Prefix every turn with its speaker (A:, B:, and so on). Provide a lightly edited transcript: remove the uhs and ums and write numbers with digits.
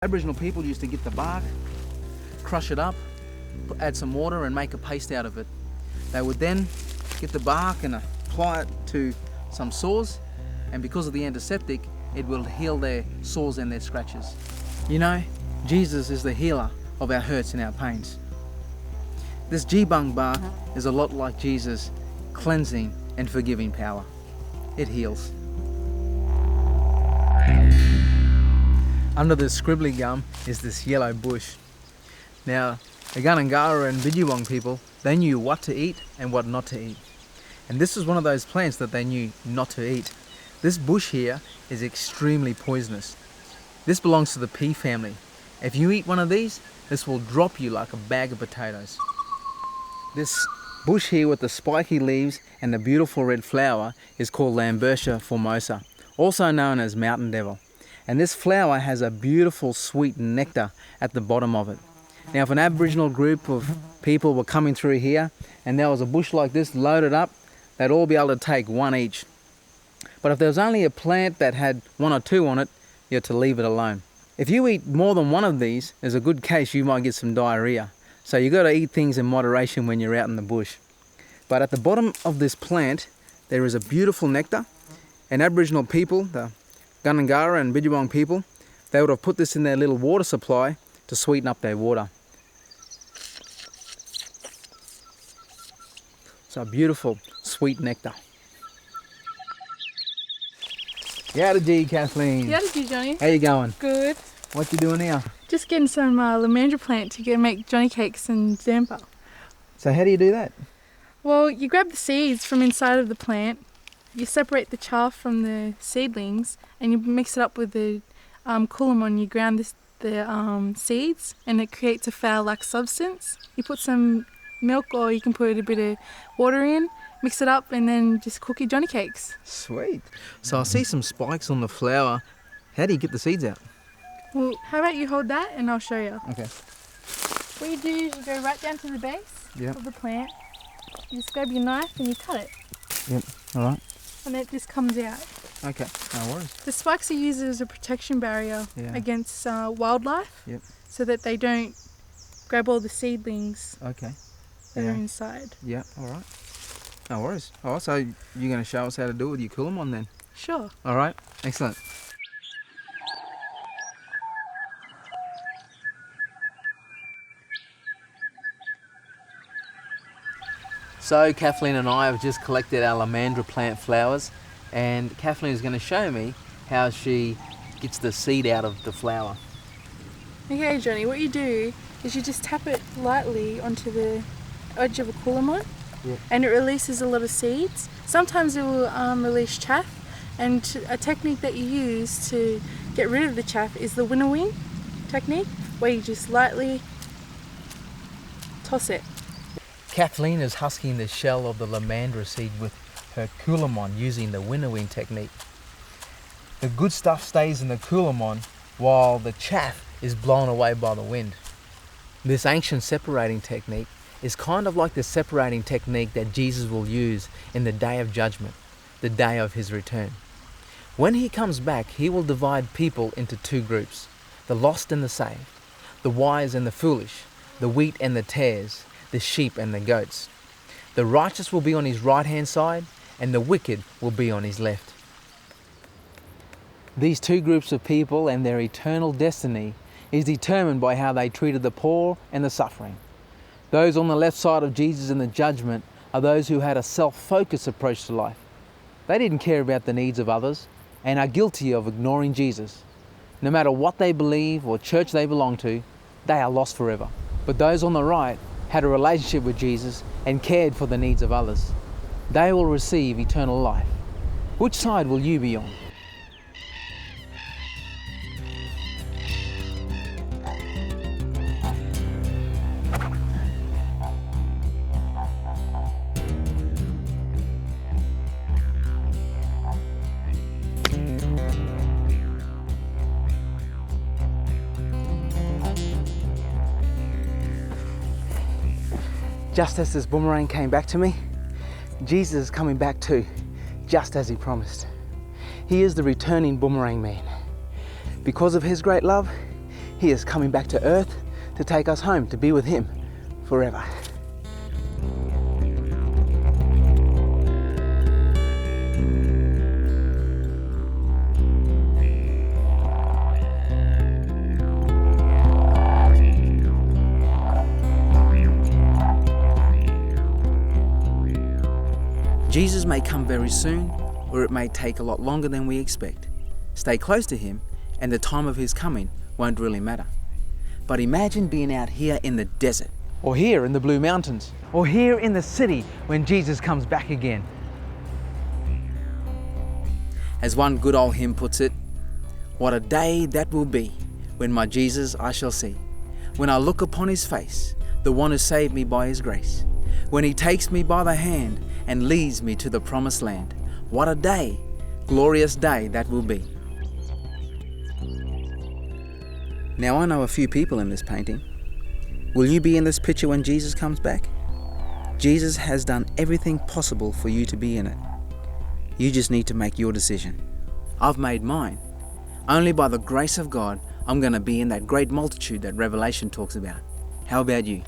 A: Aboriginal people used to get the bark, crush it up, add some water and make a paste out of it. They would then get the bark and apply it to some sores, and because of the antiseptic, it will heal their sores and their scratches. You know, Jesus is the healer of our hurts and our pains. This G-bung bark is a lot like Jesus' cleansing and forgiving power. It heals. Under the scribbly gum is this yellow bush. Now, the Gundungurra and Bidjiwong people, they knew what to eat and what not to eat. And this was one of those plants that they knew not to eat. This bush here is extremely poisonous. This belongs to the pea family. If you eat one of these, this will drop you like a bag of potatoes. This bush here with the spiky leaves and the beautiful red flower is called Lambertia formosa, also known as mountain devil. And this flower has a beautiful sweet nectar at the bottom of it. Now if an Aboriginal group of people were coming through here and there was a bush like this loaded up, they'd all be able to take one each. But if there was only a plant that had one or two on it, you had to leave it alone. If you eat more than one of these, there's a good case you might get some diarrhea. So you got to eat things in moderation when you're out in the bush. But at the bottom of this plant, there is a beautiful nectar, and Aboriginal people, the Gundungurra and Bidjiwong people, they would have put this in their little water supply to sweeten up their water. So beautiful, sweet nectar. Yadda Kathleen.
B: Yadda Johnny.
A: How you going?
B: Good.
A: What you doing here?
B: Just getting some lamandra plant to make Johnny cakes and zampa.
A: So how do you do that?
B: Well, you grab the seeds from inside of the plant, you separate the chaff from the seedlings, and you mix it up with the coolamon. You ground the seeds, and it creates a flour-like substance. You put some milk, or you can put a bit of water in, mix it up, and then just cook your Johnny cakes.
A: Sweet. So I see some spikes on the flour. How do you get the seeds out?
B: Well, how about you hold that and I'll show you.
A: Okay.
B: What you do is you go right down to the base of the plant. You just grab your knife and you cut it.
A: Yep, all right.
B: And it just comes out.
A: Okay, no worries.
B: The spikes are used as a protection barrier against wildlife, so that they don't grab all the seedlings that are inside.
A: Yeah, all right. No worries. All right, so you're going to show us how to do it with your coolamon then?
B: Sure.
A: All right, excellent. So Kathleen and I have just collected our lamandra plant flowers, and Kathleen is going to show me how she gets the seed out of the flower.
B: Okay, Johnny, what you do is you just tap it lightly onto the edge of a coolamon, and it releases a lot of seeds. Sometimes it will release chaff, and a technique that you use to get rid of the chaff is the winnowing technique, where you just lightly toss it.
A: Kathleen is husking the shell of the lamandra seed with her coolamon using the winnowing technique. The good stuff stays in the coolamon while the chaff is blown away by the wind. This ancient separating technique is kind of like the separating technique that Jesus will use in the day of judgment, the day of his return. When he comes back, he will divide people into two groups, the lost and the saved, the wise and the foolish, the wheat and the tares, the sheep and the goats. The righteous will be on his right-hand side, and the wicked will be on his left. These two groups of people and their eternal destiny is determined by how they treated the poor and the suffering. Those on the left side of Jesus in the judgment are those who had a self-focused approach to life. They didn't care about the needs of others and are guilty of ignoring Jesus. No matter what they believe or church they belong to, they are lost forever. But those on the right had a relationship with Jesus and cared for the needs of others. They will receive eternal life. Which side will you be on? Just as this boomerang came back to me, Jesus is coming back too, just as he promised. He is the returning boomerang man. Because of his great love, He is coming back to earth to take us home to be with Him forever. Jesus may come very soon, or it may take a lot longer than we expect. Stay close to Him, and the time of His coming won't really matter. But imagine being out here in the desert, or here in the Blue Mountains, or here in the city when Jesus comes back again. As one good old hymn puts it, what a day that will be when my Jesus I shall see, when I look upon His face, the one who saved me by His grace, when He takes me by the hand and leads me to the promised land. What a day, glorious day that will be. Now I know a few people in this painting. Will you be in this picture when Jesus comes back? Jesus has done everything possible for you to be in it. You just need to make your decision. I've made mine. Only by the grace of God, I'm going to be in that great multitude that Revelation talks about. How about you?